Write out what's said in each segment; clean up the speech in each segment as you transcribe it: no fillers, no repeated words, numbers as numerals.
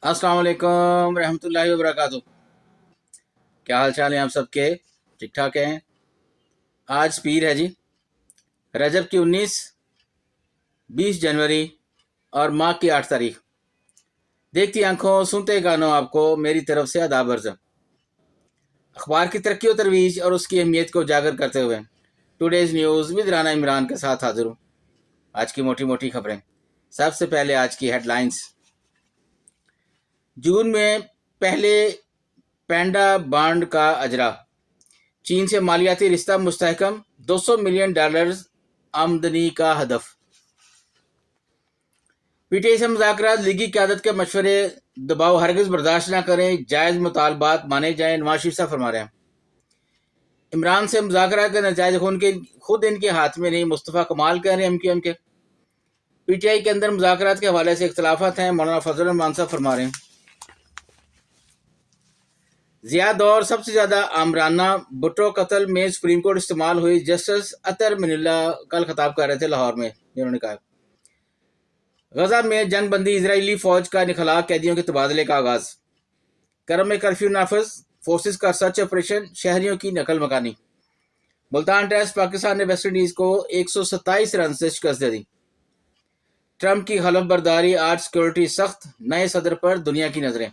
अस्सलाम वालेकुम रहमतुल्लाहि व बरकातुहू। क्या हाल चाल है आप सबके? ठीक ठाक हैं। आज पीर है जी, रजब की 19, 20 जनवरी और माह की 8 तारीख। देखती आंखों सुनते कानों आपको मेरी तरफ से आदाब अर्ज़। अखबार की तरक्की और तरवीज और उसकी अहमियत को उजागर करते हुए today's news with Rana Imran के साथ हाजिर हूँ। आज की मोटी मोटी खबरें। सबसे पहले आज की हेडलाइंस। जून में पहले पैंडा बांड का अजरा। चीन से मालियाती रिश्ता मुस्तहकम, $200 मिलियन आमदनी का हदफ। पीटीआई से मुज़ाकरात, लीगी क़यादत के मशवरे दबाव हरगिज़ बर्दाश्त न करें, जायज़ मुतालबात माने जाएं, नवाज शरीफ साहब फरमा रहे हैं। इमरान से मुज़ाकरात के नतीजे खुद इनके हाथ में नहीं, मुस्तफ़ा कमाल कह रहे हैं एमक्यूएम के। पीटीआई के अंदर मुज़ाकरात के हवाले से इख्तलाफात हैं, मौलाना फजल रहमान साहब फरमा रहे हैं। ज़िया दौर सबसे ज़्यादा आमराना, भुट्टो कत्ल में सुप्रीम कोर्ट इस्तेमाल हुई। जस्टिस अतर मिनुल्ला कल खिताब कर रहे थे लाहौर में, जिन्होंने कहा गजा में जंग बंदी, इजरायली फौज का निखला, कैदियों के तबादले का आगाज। करम में कर्फ्यू नाफिज, फोर्सेस का सर्च ऑपरेशन, शहरियों की नकल मकानी। मुल्तान टेस्ट, पाकिस्तान ने वेस्ट इंडीज को 127 रन से शिकस्त दे दी। ट्रंप की हलफ बर्दारी, आज सिक्योरिटी सख्त, नए सदर पर दुनिया की नजरें।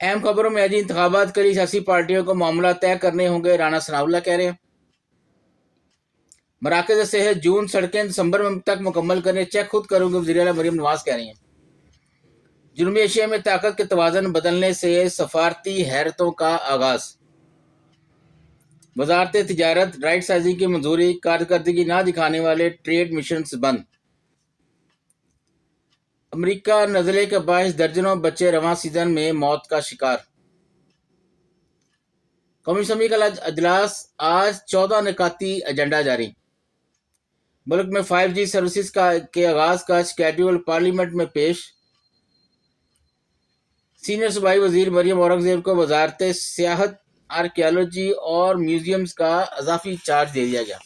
अहम खबरों में अजी इंतखाबात के लिए सियासी पार्टियों को मामला तय करने होंगे, राना सनाउल्लाह कह रहे हैं। मराकज सेहत, जून सड़कें दिसंबर में तक मुकम्मल करने, चेक खुद करूंगे, वज़ीर आला मरियम नवाज कह रही हैं। जनूबी एशिया में ताकत के तवाज़न बदलने से सफारती हैरतों का आगाज। वजारत तिजारत, राइट साइजिंग की मंजूरी, कारकर्दगी ना दिखाने वाले ट्रेड मिशन बंद। अमेरिका नज़ले के बायस दर्जनों बच्चे रवां सीजन में मौत का शिकार। कौमी असम्बली का अजलास आज, 14 निकाती एजेंडा जारी। मुल्क में 5G सर्विसेज के आगाज का स्केड्यूल पार्लियामेंट में पेश। सीनियर सूबाई वजीर मरियम औरंगजेब को वजारत सियाहत, आर्कियोलॉजी और म्यूजियम्स का अजाफी चार्ज दे दिया गया।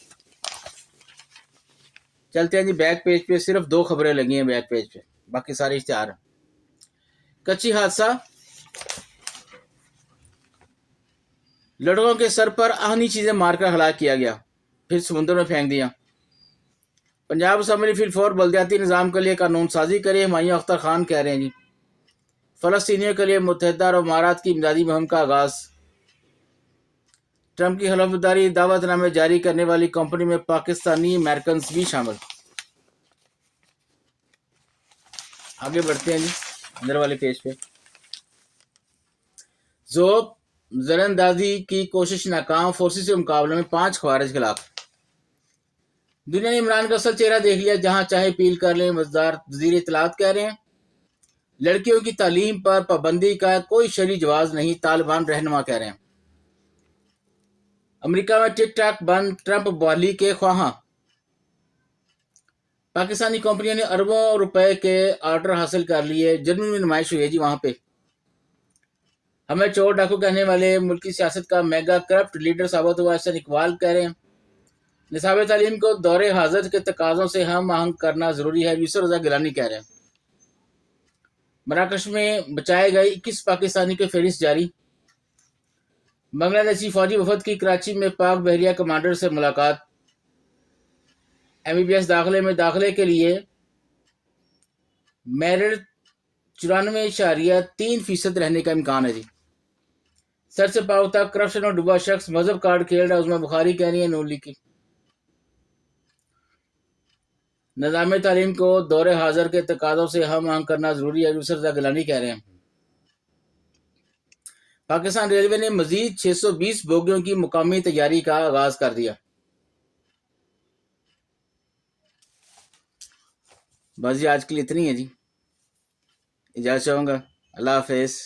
चलते हैं जी बैक पेज पे, सिर्फ 2 खबरें लगी हैं बैक पेज पे, बाकी सारे इश्तिहार। कच्ची हादसा, लड़कों के सर पर आहनी चीजें मारकर हलाक किया गया, फिर समुद्र में फेंक दिया। पंजाब असम्बली फिलफोर बल्दियाती निज़ाम के लिए कानून साजी करे, हुमायूं अख्तर खान कह रहे हैं जी। फ़लस्तीनियों के लिए मुत्तहिदा अरब अमारात की इमदादी मुहिम का आगाज। ट्रंप की हलफबर्दारी, दावतनामे जारी करने वाली कंपनी में पाकिस्तानी अमेरिकन भी शामिल। आगे बढ़ते हैं जी अंदर वाले पेज पे। ज़ोब जरंदाजी की कोशिश नाकाम, फोर्सेस के मुकाबले में 5 ख्वारिज खिलाफ। दुनिया ने इमरान का असल चेहरा देख लिया, जहां चाहे अपील कर लें, वज़ीर इत्तलात कह रहे हैं। लड़कियों की तालीम पर पाबंदी का कोई शरई जवाज नहीं, तालिबान रहनुमा कह रहे हैं। अमेरिका में टिकटॉक बंद, ट्रंप बहाली के ख्वाहां। पाकिस्तानी कंपनियों ने अरबों रुपए के ऑर्डर हासिल कर लिए, जर्मनी में नुमाइश हुई है जी वहां पे। हमें चोर डाकू कहने वाले मुल्की सियासत का मेगा करप्ट लीडर साबित हुआ, ऐसा इकबाल कह रहे हैं। निसाब तालीम को दौरे हाजिर के तकाजों से हम आहंग करना जरूरी है, यूसुफ रजा गिलानी कह रहे हैं। मराकश में बचाए गए 21 पाकिस्तानी की फहरिस्त जारी। बांग्लादेशी फौजी वफद की कराची में पाक बहरिया कमांडर से मुलाकात। MBBS दाखिले में दाखिले के लिए मेरिट 94.3% रहने का इम्कान है जी। सर से पाँव तक करप्शन और डूबा शख्स, मजहब कार्ड खेल रहा है, उसमें बुखारी कह रही है नून लीग की। निज़ाम तालीम को दौरे हाजिर के तकाजों से हम आहंग करना जरूरी है, यूसुफ रजा गिलानी कह रहे हैं। पाकिस्तान रेलवे ने मजीद 620 बोगियों की मुकामी तैयारी का आगाज कर दिया। बस जी आज के लिए इतनी है जी, इजाज़त चाहूँगा। अल्लाह हाफिज़।